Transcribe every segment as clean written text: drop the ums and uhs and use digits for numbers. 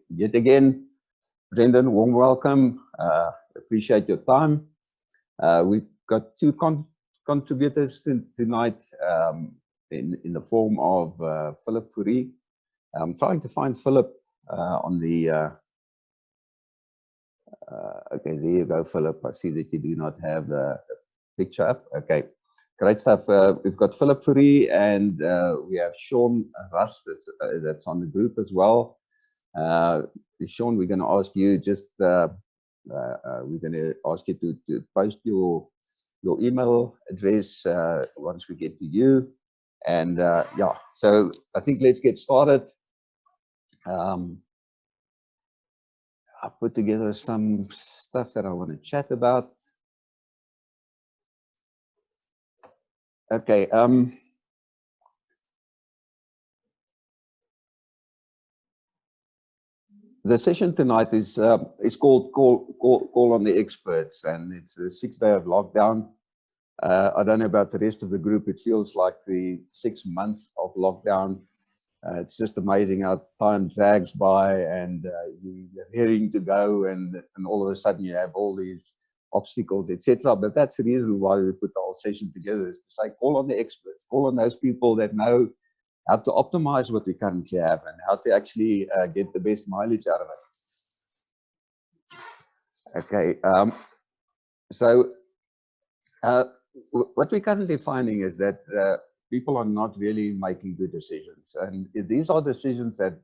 Yet again, Brendan, warm welcome. Appreciate your time. We've got two contributors tonight in the form of Philip Fourie. I'm trying to find Philip on the. Okay, there you go, Philip. I see that you do not have the picture up. Okay, great stuff. We've got Philip Fourie and we have Sean Russ that's on the group as well. Sean, we're going to ask you just we're going to ask you to post your email address once we get to you. And yeah, so I think let's get started. I put together some stuff that I want to chat about. Okay. The session tonight is called Call on the Experts, and it's the 6th day of lockdown. I don't know about the rest of the group. It feels like the 6 months of lockdown. It's just amazing how time drags by, and you're raring to go, and all of a sudden you have all these obstacles, etc. But that's the reason why we put the whole session together, is to say call on the experts, call on those people that know how to optimize what we currently have and how to actually get the best mileage out of it. Okay, so what we're currently finding is that people are not really making good decisions, and these are decisions that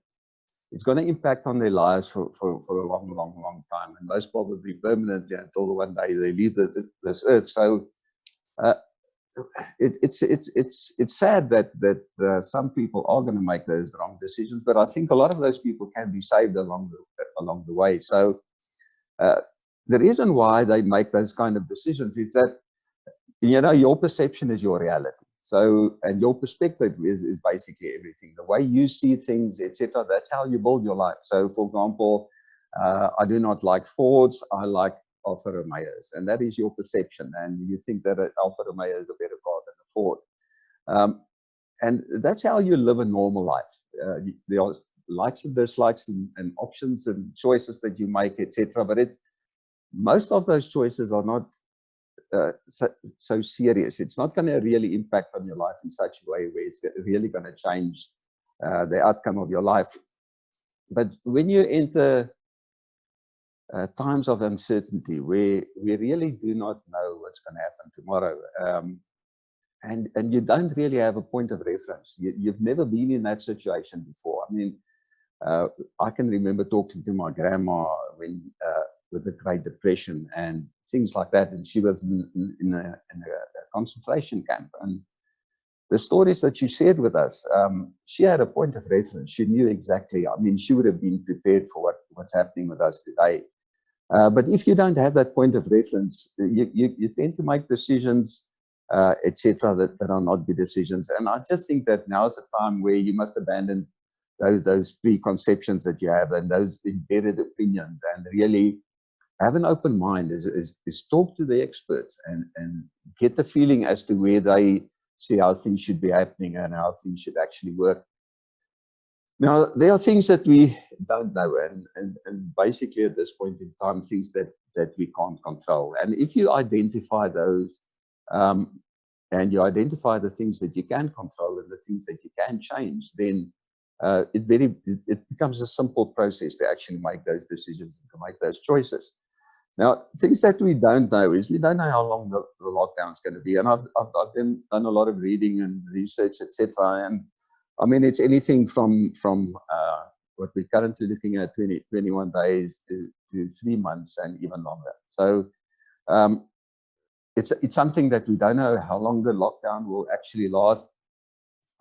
it's going to impact on their lives for a long time, and most probably permanently until the one day they leave this earth. So it's sad that some people are going to make those wrong decisions, but I think a lot of those people can be saved along the way. So the reason why they make those kind of decisions is that, you know, your perception is your reality. So, and your perspective is basically everything. The way you see things, etc. That's how you build your life. So, for example, I do not like Fords. I like Alfa Romeos, and that is your perception. And you think that an Alfa Romeo is a better car than a Ford. And that's how you live a normal life. There are likes and dislikes and options and choices that you make, etc. But most of those choices are not so serious. It's not going to really impact on your life in such a way where it's really going to change the outcome of your life. But when you enter times of uncertainty, where we really do not know what's going to happen tomorrow, and you don't really have a point of reference, you've never been in that situation before. I mean, I can remember talking to my grandma when with the Great Depression and things like that, and she was in a concentration camp, and the stories that she shared with us, she had a point of reference. She knew exactly. I mean, she would have been prepared for what's happening with us today. But if you don't have that point of reference, you tend to make decisions, etc., that are not good decisions. And I just think that now is a time where you must abandon those preconceptions that you have and those embedded opinions, and really have an open mind. Is talk to the experts and get the feeling as to where they see how things should be happening and how things should actually work. Now, there are things that we don't know, and basically at this point in time, things that we can't control. And if you identify those, and you identify the things that you can control and the things that you can change, then it becomes a simple process to actually make those decisions and to make those choices. Now, things that we don't know is we don't know how long the lockdown is going to be. And I've done a lot of reading and research, etc. And I mean, it's anything from what we're currently looking at, 21 days to 3 months and even longer. So it's something that we don't know how long the lockdown will actually last.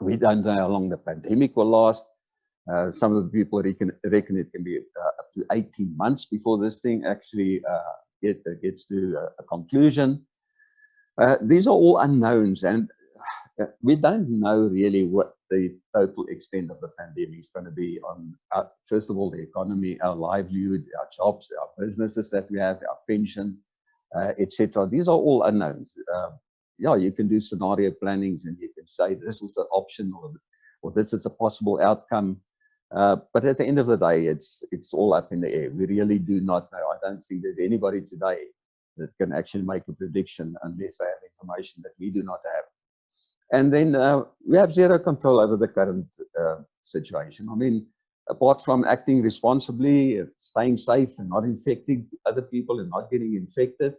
We don't know how long the pandemic will last. Some of the people reckon it can be up to 18 months before this thing actually gets to a conclusion. These are all unknowns, and we don't know really what the total extent of the pandemic is going to be on, first of all, the economy, our livelihood, our jobs, our businesses that we have, our pension, etc. These are all unknowns. Yeah, you can do scenario plannings and you can say this is an option or this is a possible outcome. But at the end of the day, it's all up in the air. We really do not know. I don't think there's anybody today that can actually make a prediction unless they have information that we do not have. And then we have zero control over the current situation. I mean, apart from acting responsibly, staying safe and not infecting other people and not getting infected,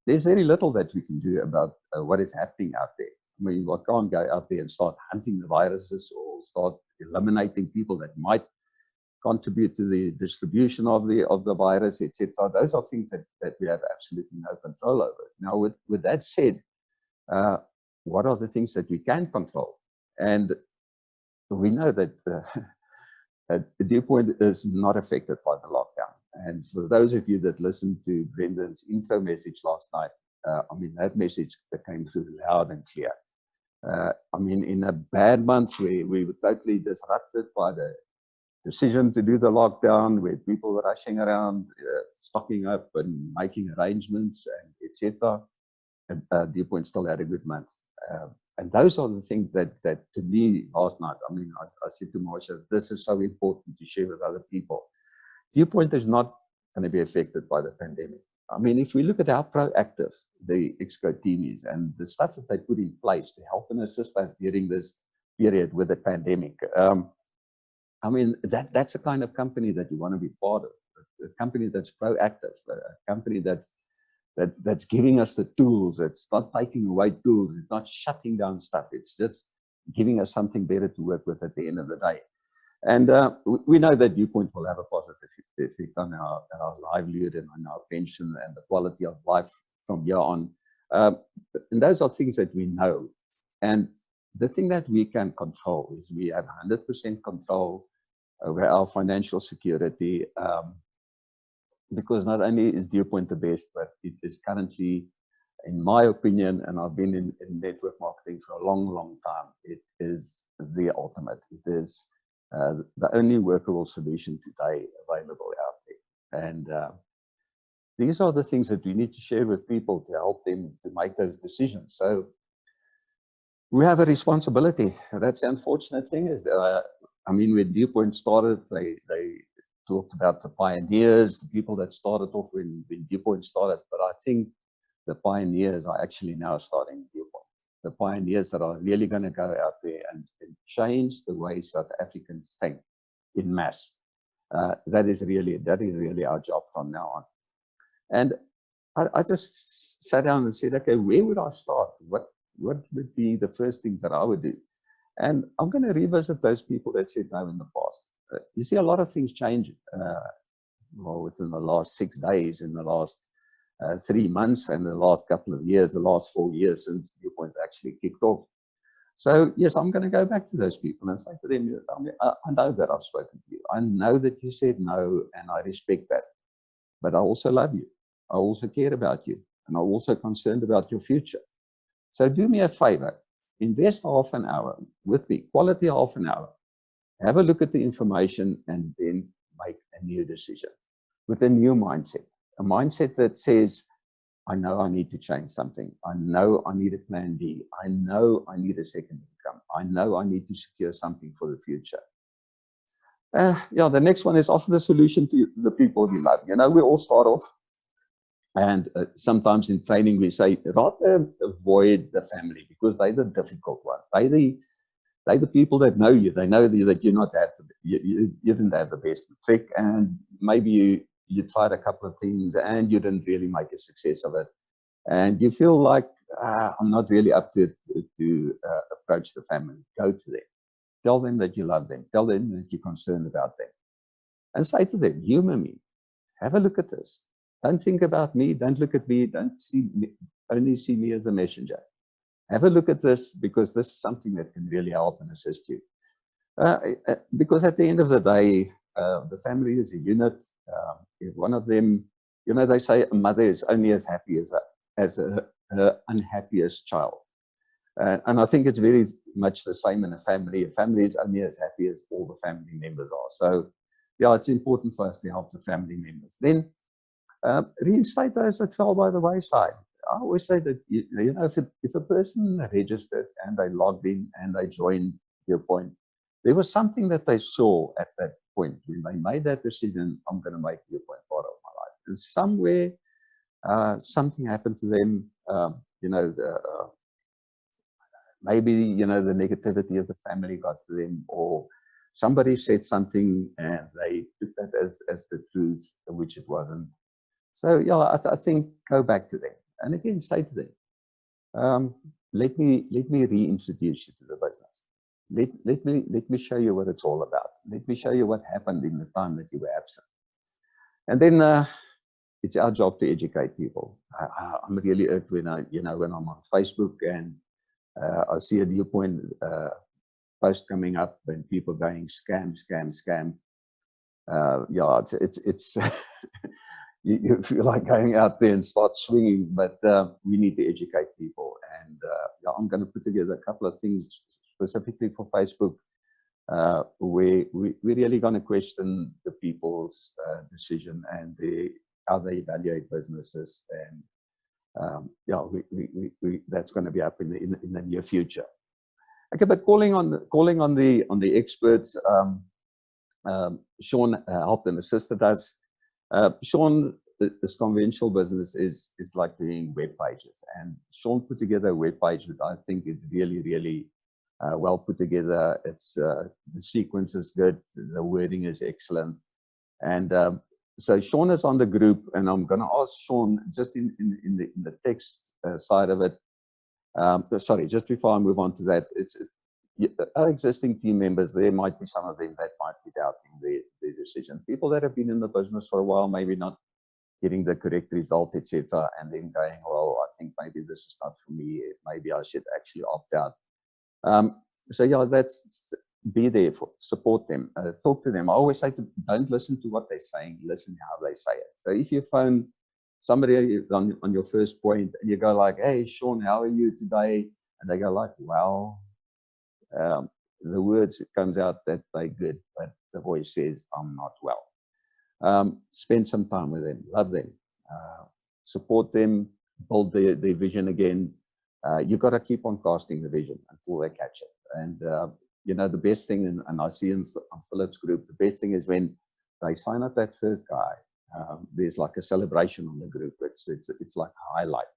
there's very little that we can do about what is happening out there. I mean, we can't go out there and start hunting the viruses or start eliminating people that might contribute to the distribution of the virus, etc. Those are things that we have absolutely no control over. Now, with that said, what are the things that we can control? And we know that Dew Point is not affected by the lockdown. And for those of you that listened to Brendan's intro message last night, I mean, that message that came through loud and clear. I mean, in a bad month where we were totally disrupted by the decision to do the lockdown, where people were rushing around, stocking up and making arrangements, and etc., Dew Point still had a good month. And those are the things that to me last night, I mean, I said to Marsha, this is so important to share with other people. Dew Point is not going to be affected by the pandemic. I mean, if we look at how proactive the Exco team is and the stuff that they put in place to help and assist us during this period with the pandemic, I mean, that's the kind of company that you want to be part of, a company that's proactive, a company that's giving us the tools. It's not taking away tools. It's not shutting down stuff. It's just giving us something better to work with at the end of the day. And we know that Dew Point will have a positive effect on our livelihood and on our pension and the quality of life from here on. And those are things that we know. And the thing that we can control is we have 100% control over our financial security, because not only is Dew Point the best, but it is currently, in my opinion, and I've been in network marketing for a long, long time, it is the ultimate. It is the only workable solution today available out there. And these are the things that we need to share with people to help them to make those decisions. So we have a responsibility. That's the unfortunate thing is, I mean, when Dew Point started, they talked about the pioneers, the people that started off when Dew Point started. But I think the pioneers are actually now starting Dew Point. The pioneers that are really going to go out there and change the way South Africans think in mass. That is really our job from now on. And I just sat down and said, okay, where would I start? What would be the first things that I would do? And I'm going to revisit those people that said no in the past. You see, a lot of things change well, within the last 6 days, in the last 3 months, and the last couple of years, the last 4 years since Dew Point actually kicked off. So yes, I'm going to go back to those people and say to them, I know that I've spoken to you. I know that you said no, and I respect that. But I also love you. I also care about you. And I'm also concerned about your future. So do me a favor. Invest half an hour with me, quality half an hour. Have a look at the information and then make a new decision with a new mindset. A mindset that says, I know I need to change something. I know I need a plan B. I know I need a second income. I know I need to secure something for the future. Yeah, the next one is offer the solution to the people you love. You know, we all start off, and sometimes in training we say, rather avoid the family because they're the difficult ones. They're the people that know you. They know that you're not that, you didn't have the best trick, and maybe you tried a couple of things and you didn't really make a success of it. And you feel like, I'm not really up to approach the family. Go to them. Tell them that you love them. Tell them that you're concerned about them. And say to them, humor me. Have a look at this. Don't think about me. Don't look at me. Don't see me, only see me as a messenger. Have a look at this because this is something that can really help and assist you. Because at the end of the day, the family is a unit. If one of them, you know, they say a mother is only as happy as her unhappiest child. And I think it's very much the same in a family. A family is only as happy as all the family members are. So, yeah, it's important for us to help the family members. Then reinstate those that fell by the wayside. I always say that, you know, if a person registered and they logged in and they joined Dew Point, there was something that they saw at that point when they made that decision. I'm going to make Viewpoint part of my life. And somewhere, something happened to them. You know, maybe the negativity of the family got to them, or somebody said something and they took that as the truth, which it wasn't. So yeah, I think go back to them and again say to them, let me reintroduce you to the business. Let me show you what it's all about. Let me show you what happened in the time that you were absent. And then it's our job to educate people. I'm really irked when when I'm on Facebook and I see a Viewpoint post coming up and people going scam, scam, scam. Yeah, it's you feel like going out there and start swinging, but we need to educate people. And yeah, I'm going to put together a couple of things specifically for Facebook, where we're really going to question the people's decision and how they evaluate businesses. And yeah, that's going to be up in the near future. Okay, but calling on the experts, Sean helped and assisted us. Sean, this conventional business is like doing web pages, and Sean put together a web page that I think is really well put together. It's the sequence is good, the wording is excellent, and so Sean is on the group, and I'm going to ask Sean just in the text side of it. Sorry, just before I move on to that, our existing team members, there might be some of them that might be doubting their decision. People that have been in the business for a while, maybe not getting the correct result, etc., and then going, well, I think maybe this is not for me. Maybe I should actually opt out. So yeah, be there for support them, talk to them. I always say don't listen to what they're saying, listen how they say it. So if you phone somebody on your first point and you go like, hey Sean, how are you today? And they go like, well, the words, it comes out that they're good, but the voice says, I'm not well. Spend some time with them, love them, support them, build their vision again. You've got to keep on casting the vision until they catch it. And, the best thing, and I see on Philip's group, the best thing is when they sign up that first guy, there's like a celebration on the group. It's like a highlight.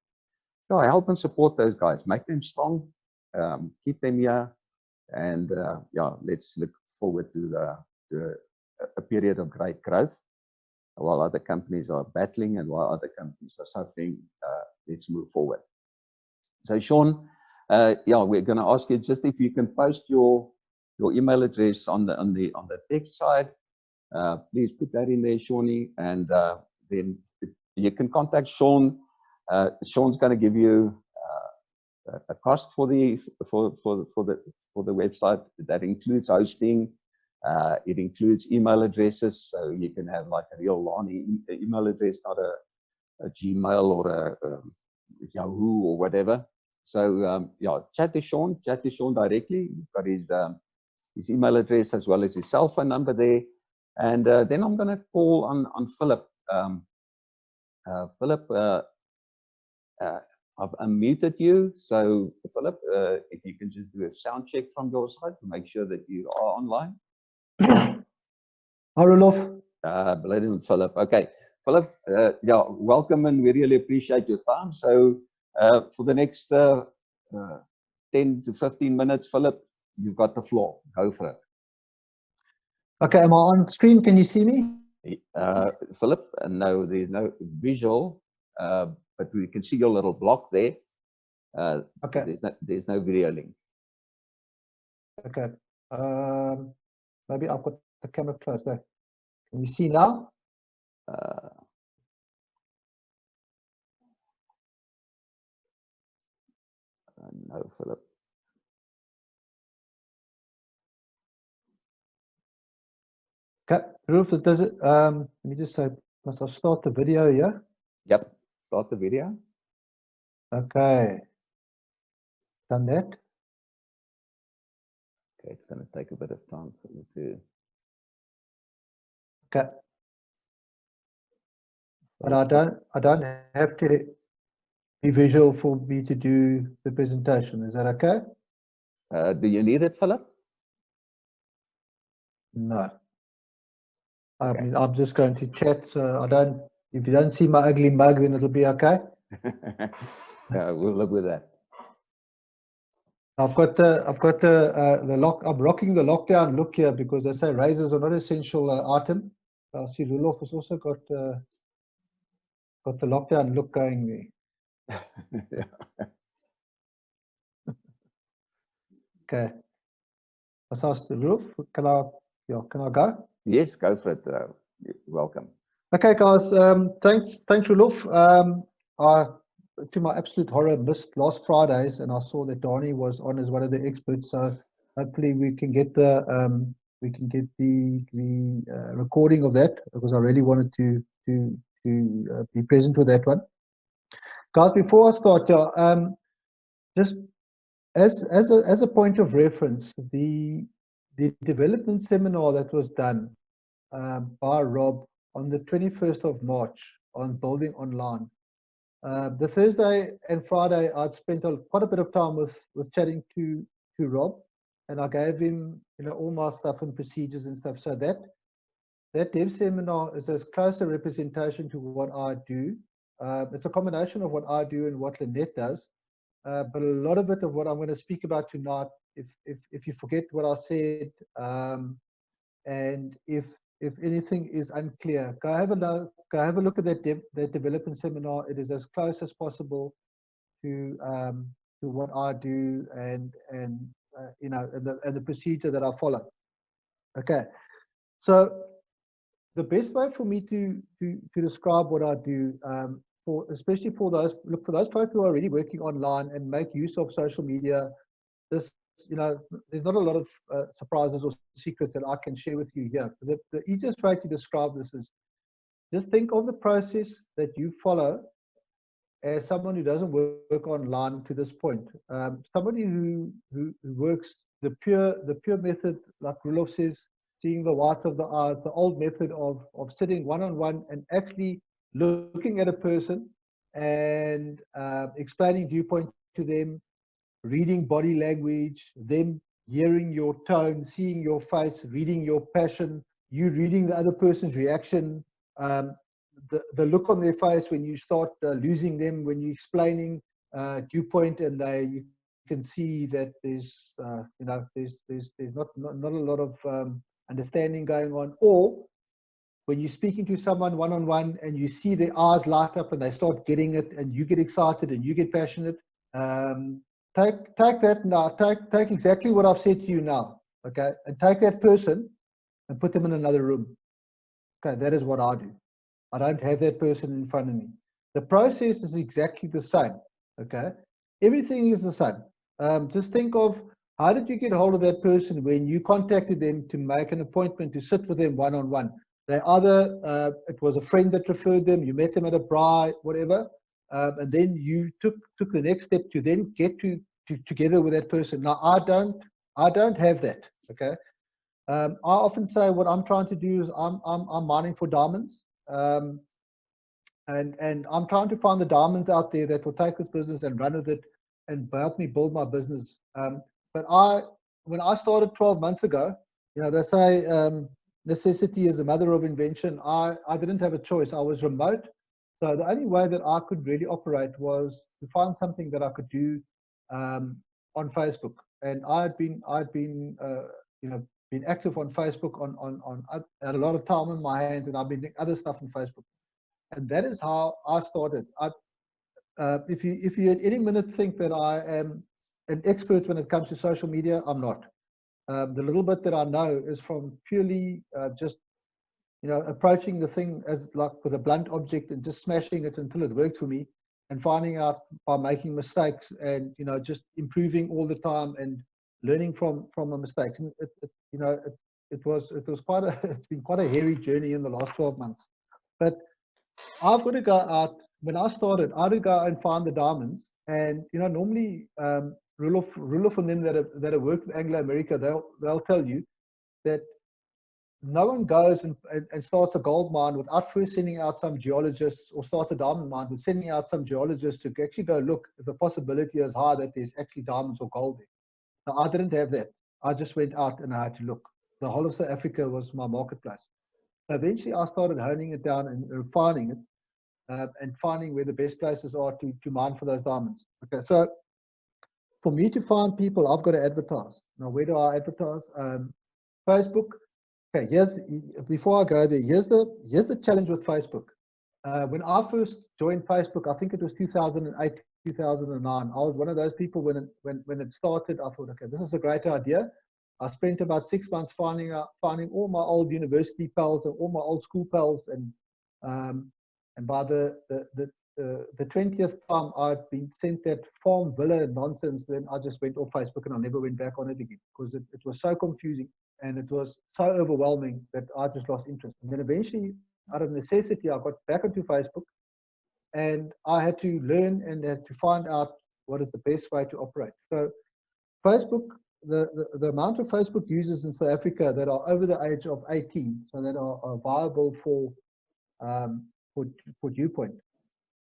So I help and support those guys, make them strong, keep them here. And yeah, let's look forward to a period of great growth while other companies are battling and while other companies are suffering. Let's move forward. So Sean, yeah, we're going to ask you just if you can post your email address on the text side. Please put that in there, Shawnee, and then you can contact Sean. Sean's going to give you a cost for the website that includes hosting. It includes email addresses, so you can have like a real long email address, not a Gmail or a Yahoo or whatever. So yeah, chat to Sean directly. You've got his email address as well as his cell phone number there. And then I'm going to call on Philip. Philip, I've unmuted you. So Philip, if you can just do a sound check from your side to make sure that you are online. Hi, Roloff. Brilliant, Philip. Okay, Philip, yeah, welcome, and we really appreciate your time. So for the next 10 to 15 minutes, Philip, you've got the floor. Go for it. Okay, am I on screen? Can you see me? Philip, no, there's no visual, but we can see your little block there. Okay. There's no video link. Okay. Maybe I've got the camera closed there. Can you see now? No, Philip. Okay, Roof, does it? Let me just say, must I start the video here? Yep, start the video. Okay. Done that. Okay, it's going to take a bit of time for you to. Okay. But I don't have to be visual for me to do the presentation. Is that okay? Do you need it, Philip? No. I Okay. mean, I'm just going to chat. If you don't see my ugly mug, then it'll be okay. Yeah, we'll live with that. I've got the lock. I'm rocking the lockdown look here because they say razors are not an essential item. I see Rudolph has also got the lockdown look going there. Yeah. Okay. Let's ask the roof. Can I go? Yes, go for it. You're welcome. Okay, guys. Thanks, Rudolph. I, to my absolute horror, missed last Fridays, and I saw that Donnie was on as one of the experts. So hopefully we can get the recording of that, because I really wanted to be present with that one. Guys, before I start, just as a point of reference, the development seminar that was done by Rob on the 21st of March on building online. The Thursday and Friday, I'd spent quite a bit of time with chatting to Rob, and I gave him all my stuff and procedures and stuff. So that dev seminar is as close a representation to what I do. It's a combination of what I do and what Lynette does. But a lot of it of what I'm going to speak about tonight, if you forget what I said, and if anything is unclear, go have a look at that development seminar. It is as close as possible to what I do and the procedure that I follow. Okay, so the best way for me to describe what I do, especially for those folks who are already working online and make use of social media, there's not a lot of surprises or secrets that I can share with you here. The easiest way to describe this is just think of the process that you follow as someone who doesn't work online to this point. Somebody who works the pure method, like Rudolph says, seeing the whites of the eyes, the old method of sitting one-on-one and actually looking at a person and explaining viewpoint to them, reading body language, them hearing your tone, seeing your face, reading your passion, you reading the other person's reaction, the look on their face when you start losing them, when you're explaining viewpoint, and you can see that there's not a lot of understanding going on. Or when you're speaking to someone one-on-one and you see their eyes light up and they start getting it and you get excited and you get passionate, take that now, take exactly what I've said to you now, okay, and take that person and put them in another room. Okay, that is what I do. I don't have that person in front of me. The process is exactly the same, okay? Everything is the same. Just think of, how did you get hold of that person when you contacted them to make an appointment to sit with them one-on-one? They either, it was a friend that referred them, you met them at a bar, whatever, and then you took the next step to then get together with that person. Now, I don't have that, okay? I often say what I'm trying to do is I'm mining for diamonds, and I'm trying to find the diamonds out there that will take this business and run with it and help me build my business. But when I started 12 months ago, they say necessity is the mother of invention. I didn't have a choice. I was remote, so the only way that I could really operate was to find something that I could do on Facebook. And I'd been active on Facebook. I had a lot of time on my hands, and I've been doing other stuff on Facebook. And that is how I started. If you at any minute think that I am an expert when it comes to social media, I'm not. The little bit that I know is from purely just approaching the thing as like with a blunt object and just smashing it until it worked for me, and finding out by making mistakes and just improving all the time and learning from my mistakes. And it was quite a it's been quite a hairy journey in the last 12 months. But I've got to go out. When I started, I had to go and find the diamonds. And normally, Rudolph and them that have worked with Anglo America, they'll tell you that no one goes and starts a gold mine without first sending out some geologists, or starts a diamond mine with sending out some geologists to actually go look if the possibility is high that there's actually diamonds or gold there. Now, I didn't have that. I just went out and I had to look. the whole of South Africa was my marketplace. Eventually, I started honing it down and refining it, and finding where the best places are to mine for those diamonds. Okay, so for me to find people, I've got to advertise. Now, where do I advertise? Facebook. Okay, before I go there, here's the challenge with Facebook. When I first joined Facebook, I think it was 2008, 2009. I was one of those people when it started. I thought, okay, this is a great idea. I spent about 6 months finding all my old university pals and all my old school pals, and by the 20th time I'd been sent that farm villa nonsense, then I just went off Facebook and I never went back on it again because it was so confusing and it was so overwhelming that I just lost interest. And then eventually, out of necessity, I got back onto Facebook and I had to learn and had to find out what is the best way to operate. So Facebook, the amount of Facebook users in South Africa that are over the age of 18, so that are viable for Viewpoint,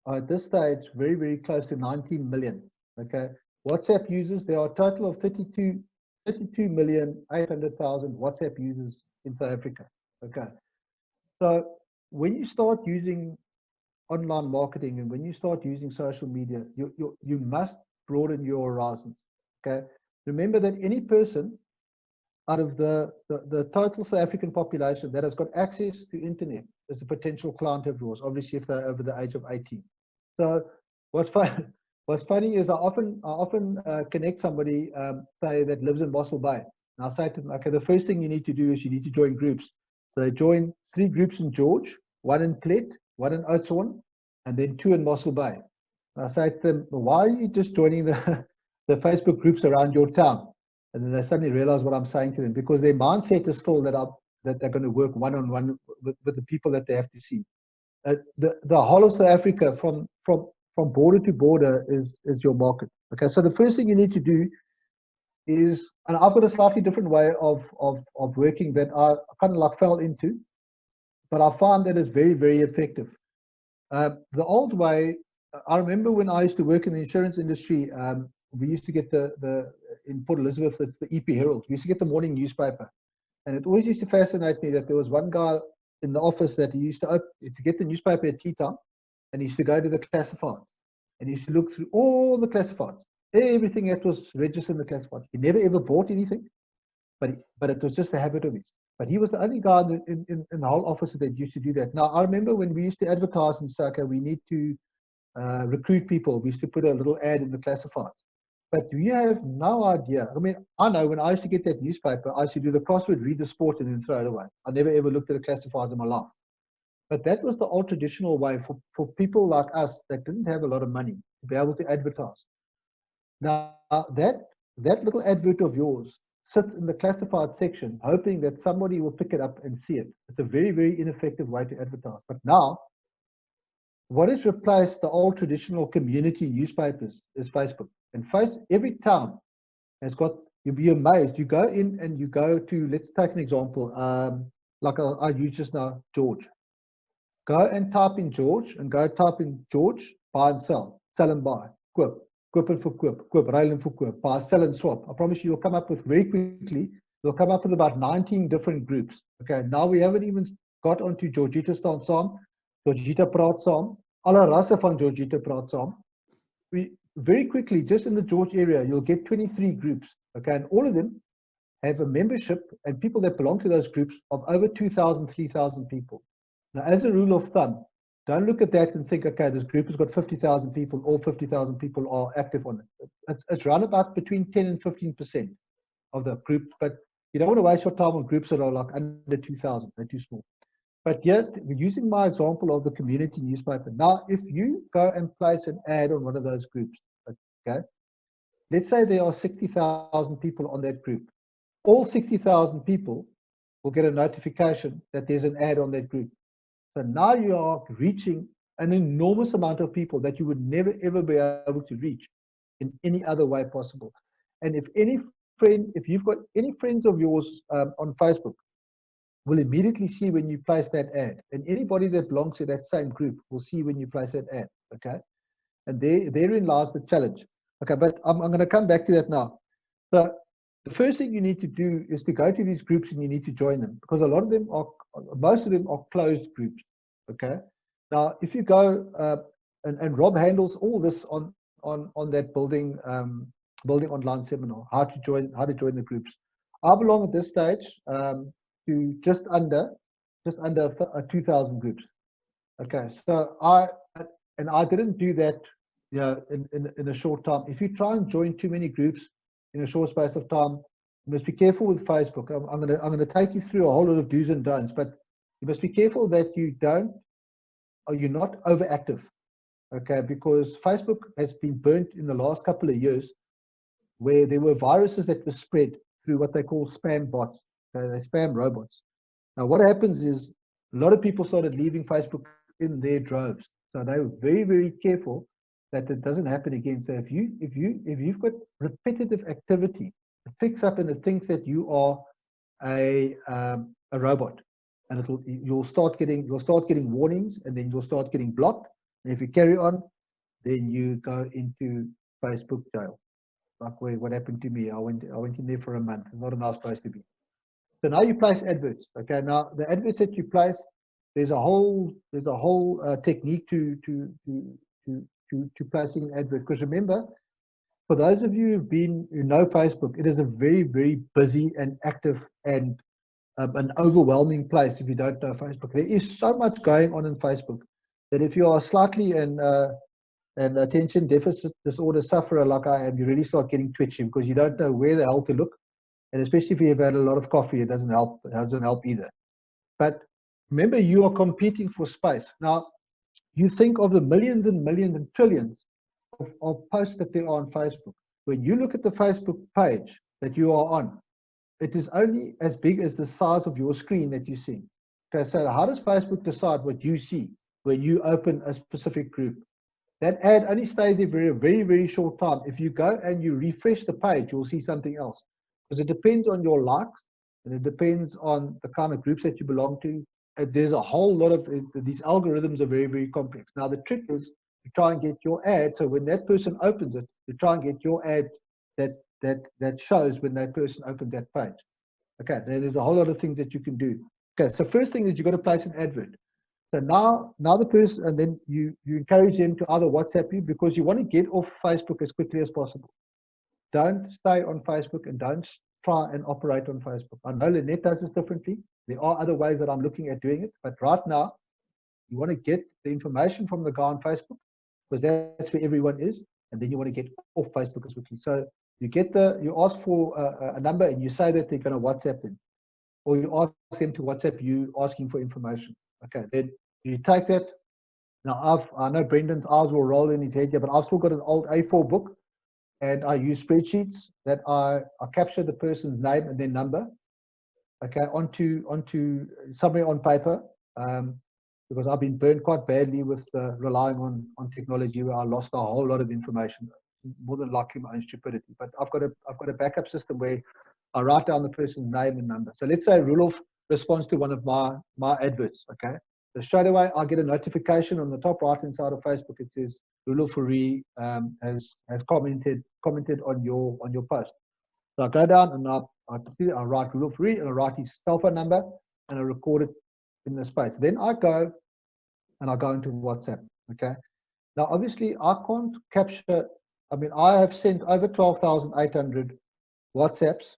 are at this stage very, very close to 19 million. Okay, WhatsApp users, there are a total of 32,800,000 WhatsApp users in South Africa. Okay, so when you start using online marketing and when you start using social media, you must broaden your horizons. Okay, remember that any person out of the total South African population that has got access to internet is a potential client of yours, obviously if they're over the age of 18. So what's funny is I often connect somebody, say, that lives in Mossel Bay. And I'll say to them, okay, the first thing you need to do is you need to join groups. So they join 3 groups in George, 1 in Clet, 1 in Oudtshoorn, and then 2 in Mossel Bay. And I say to them, well, why are you just joining the Facebook groups around your town? And then they suddenly realize what I'm saying to them, because their mindset is still that they're going to work one-on-one with the people that they have to see. The whole of South Africa, from border to border, is your market. Okay, so the first thing you need to do is, and I've got a slightly different way of working that I kind of like fell into, but I find that it's very, very effective. The old way, I remember when I used to work in the insurance industry, we used to get in Port Elizabeth, it's the EP Herald. We used to get the morning newspaper. And it always used to fascinate me that there was one guy in the office that he used to get the newspaper at tea time, and he used to go to the classifieds. And he used to look through all the classifieds, everything that was registered in the classifieds. He never ever bought anything, but it was just a habit of his. But he was the only guy in the whole office that used to do that. Now, I remember when we used to advertise and say, okay, we need to recruit people, we used to put a little ad in the classifieds. But you have no idea. I mean, I know when I used to get that newspaper, I used to do the crossword, read the sport, and then throw it away. I never ever looked at the classifieds in my life. But that was the old traditional way for people like us that didn't have a lot of money to be able to advertise. Now, that little advert of yours sits in the classified section, hoping that somebody will pick it up and see it. It's a very, very ineffective way to advertise. But now, what has replaced the old traditional community newspapers is Facebook. And every town has got, you'll be amazed. You go in and you go to, let's take an example, like I used just now, George. Go and type in George and go type in George, buy and sell and buy, koop and verkoop, koop, ruil and verkoop, buy, sell and swap. I promise you'll come up with very quickly, you'll come up with about 19 different groups. Okay, now we haven't even got onto Georgita staan saam, Georgita praat saam, alle rasse van Georgita praat saam. We very quickly, just in the George area, you'll get 23 groups. Okay, and all of them have a membership and people that belong to those groups of over 2,000, 3,000 people. Now, as a rule of thumb, don't look at that and think, okay, this group has got 50,000 people, all 50,000 people are active on it. It's around about between 10 and 15% of the group, but you don't want to waste your time on groups that are like under 2,000, they're too small. But yet, using my example of the community newspaper, now if you go and place an ad on one of those groups, okay, let's say there are 60,000 people on that group. All 60,000 people will get a notification that there's an ad on that group. So now you are reaching an enormous amount of people that you would never ever be able to reach in any other way possible. And if you've got any friends of yours on Facebook, will immediately see when you place that ad, and anybody that belongs to that same group will see when you place that ad. Okay, and therein lies the challenge. Okay, but I'm going to come back to that now. So The first thing you need to do is to go to these groups and you need to join them, because a lot of them are, most of them are closed groups. Okay. Now, if you go and Rob handles all this on that building online seminar, how to join the groups. I belong at this stage to just under 2,000 groups. Okay, so I didn't do that, you know, in a short time. If you try and join too many groups in a short space of time, you must be careful with Facebook. I'm gonna take you through a whole lot of do's and don'ts, but you must be careful that you're not overactive. Okay, because Facebook has been burnt in the last couple of years, where there were viruses that were spread through what they call spam bots. Okay, they spam robots. Now, what happens is a lot of people started leaving Facebook in their droves. So they were very, very careful that it doesn't happen again. So if you've got repetitive activity, it picks up and it thinks that you are a robot, and you'll start getting warnings, and then you'll start getting blocked. And if you carry on, then you go into Facebook jail. Like what happened to me. I went in there for a month. Not a nice place to be. So now you place adverts. Okay, now the adverts that you place, there's a whole technique to placing an advert. Because remember, for those of you who know Facebook, it is a very, very busy and active and an overwhelming place. If you don't know Facebook, there is so much going on in Facebook that if you are slightly an attention deficit disorder sufferer like I am, you really start getting twitchy because you don't know where the hell to look. And especially if you've had a lot of coffee, it doesn't help. It doesn't help either. But remember, you are competing for space. Now, you think of the millions and millions and trillions of posts that there are on Facebook. When you look at the Facebook page that you are on, it is only as big as the size of your screen that you see. Okay, so how does Facebook decide what you see when you open a specific group? That ad only stays there for a very, very short time. If you go and you refresh the page, you'll see something else. Because it depends on your likes, and it depends on the kind of groups that you belong to. There's a whole lot of these algorithms are very, very complex. Now the trick is to try and get your ad. So when that person opens it, to try and get your ad that shows when that person opens that page. Okay, there's a whole lot of things that you can do. Okay, so first thing is you've got to place an advert. So now the person, and then you encourage them to either WhatsApp you, because you want to get off Facebook as quickly as possible. Don't stay on Facebook and don't try and operate on Facebook. I know Lynette does this differently. There are other ways that I'm looking at doing it, but right now you want to get the information from the guy on Facebook, because that's where everyone is, and then you want to get off Facebook as quickly. So you ask for a number and you say that they're going to WhatsApp them, or you ask them to WhatsApp you asking for information. Okay, then you take that. Now I know Brendan's eyes will roll in his head here, but I've still got an old A4 book, and I use spreadsheets that I capture the person's name and their number, okay, onto somewhere on paper, because I've been burned quite badly with relying on technology, where I lost a whole lot of information, more than likely my own stupidity. But I've got a backup system where I write down the person's name and number. So let's say Rudolph responds to one of my adverts, okay? So straight away I get a notification on the top right hand side of Facebook. It says Rudolph Fourie has commented on your post. So I go down and I write Rudolph Fourie, and I write his cell phone number, and I record it in the space. Then I go into WhatsApp, okay? Now obviously I can't capture, I mean, I have sent over 12,800 WhatsApps.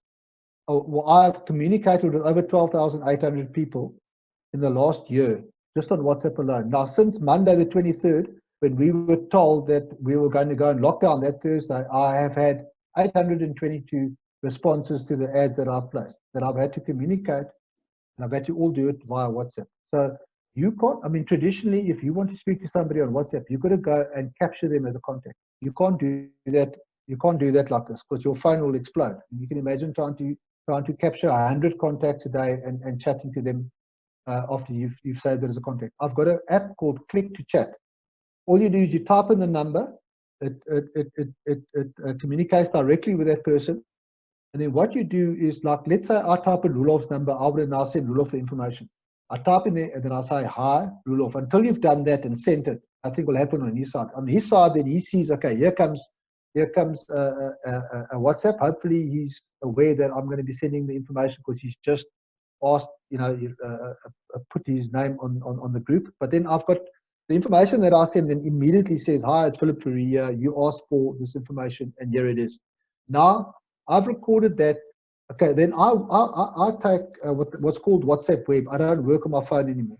I have communicated with over 12,800 people in the last year, just on WhatsApp alone. Now, since Monday the 23rd, when we were told that we were going to go in lockdown that Thursday, I have had 822 responses to the ads that I've placed, that I've had to communicate, and I've had to all do it via WhatsApp. So you can't, I mean, traditionally, if you want to speak to somebody on WhatsApp, you've got to go and capture them as a contact. You can't do that. You can't do that like this, because your phone will explode. And you can imagine trying to capture 100 contacts a day and chatting to them after you've saved it as a contact. I've got an app called Click to Chat. All you do is you type in the number, it communicates directly with that person, and then what you do is, like, let's say I type in Rudolph's number, I would now send Rudolph the information. I type in there and then I say, hi, Rudolph. Until you've done that and sent it, nothing will happen on his side. On his side, then he sees, okay, here comes here comes a WhatsApp. Hopefully he's aware that I'm going to be sending the information because he's just asked, put his name on the group. But then I've got the information that I send and immediately says, hi, it's Philip Perea. You asked for this information and here it is. Now I've recorded that. Okay, then I take what's called WhatsApp Web. I don't work on my phone anymore.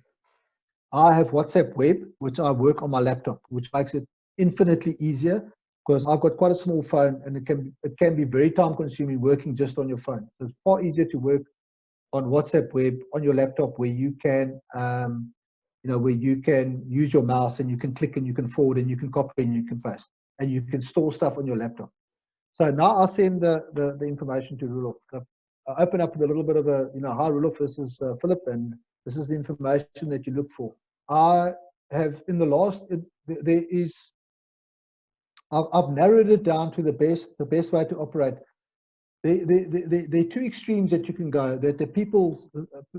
I have WhatsApp Web, which I work on my laptop, which makes it infinitely easier because I've got quite a small phone and it can be very time consuming working just on your phone. So it's far easier to work on WhatsApp Web on your laptop where you can where you can use your mouse and you can click and you can forward and you can copy and you can paste and you can store stuff on your laptop. So now I'll send the information to Rudolph. I open up with a little bit of a, hi Rudolph, this is Philip, and this is the information that you look for. I have in the last, I've narrowed it down to the best way to operate. There are two extremes that you can go. That the people,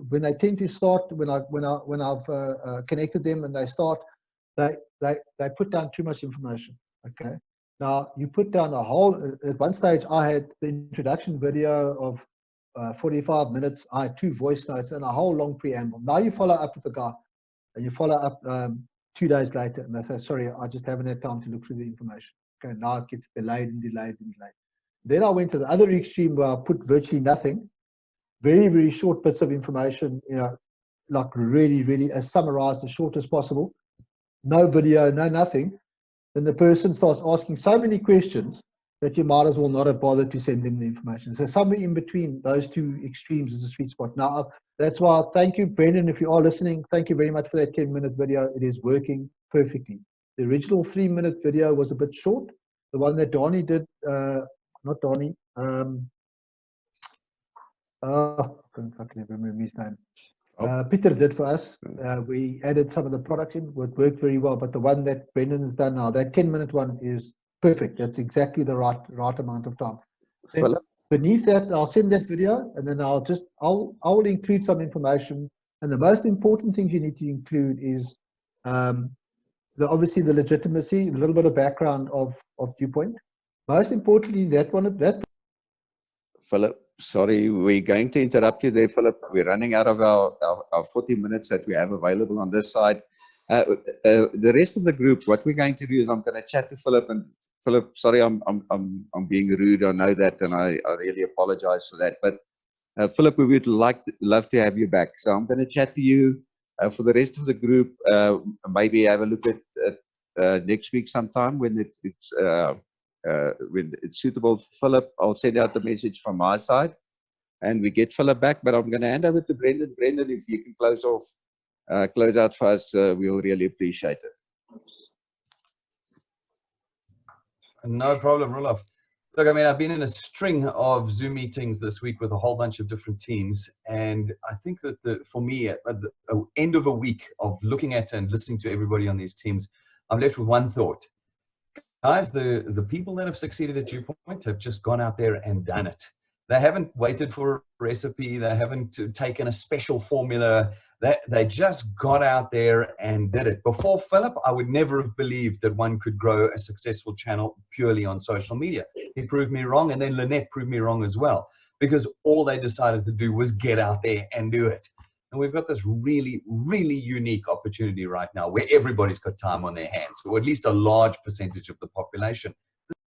when they tend to start, when I've connected them and they start, they put down too much information. Okay. Now you put down a whole. At one stage, I had the introduction video of 45 minutes. I had 2 voice notes and a whole long preamble. Now you follow up with the guy, and you follow up 2 days later, and they say, "Sorry, I just haven't had time to look through the information." Okay. Now it gets delayed and delayed and delayed. Then I went to the other extreme where I put virtually nothing, very, very short bits of information, like really, really as summarized as short as possible. No video, no nothing. Then the person starts asking so many questions that you might as well not have bothered to send them the information. So somewhere in between those 2 extremes is a sweet spot. Now, that's why, thank you, Brendan, if you are listening, thank you very much for that 10-minute video. It is working perfectly. The original 3-minute video was a bit short. The one that Donnie did, not Donnie, I can't remember his name. Peter did for us. We added some of the products in. It worked very well. But the one that Brendan has done now, that 10-minute one is perfect. That's exactly the right amount of time. Then beneath that, I'll send that video, and then I will include some information. And the most important things you need to include is obviously the legitimacy, a little bit of background of Viewpoint. Most importantly, that Philip, sorry, we're going to interrupt you there, Philip. We're running out of our 40 minutes that we have available on this side. The rest of the group, what we're going to do is I'm going to chat to Philip. And Philip, sorry, I'm being rude. I know that, and I really apologize for that. But Philip, we would love to have you back. So I'm going to chat to you. For the rest of the group, maybe have a look at next week sometime when when it's suitable for Philip. I'll send out the message from my side and we get Philip back, but I'm going to hand over to Brendan. Brendan, if you can close out for us, we'll really appreciate it. No problem, Roloff. Look, I mean, I've been in a string of Zoom meetings this week with a whole bunch of different teams. And I think that for me, at the end of a week of looking at and listening to everybody on these teams, I'm left with one thought. Guys, the people that have succeeded at Viewpoint have just gone out there and done it. They haven't waited for a recipe. They haven't taken a special formula. They just got out there and did it. Before Philip, I would never have believed that one could grow a successful channel purely on social media. He proved me wrong, and then Lynette proved me wrong as well, because all they decided to do was get out there and do it. And we've got this really, really unique opportunity right now where everybody's got time on their hands, or at least a large percentage of the population.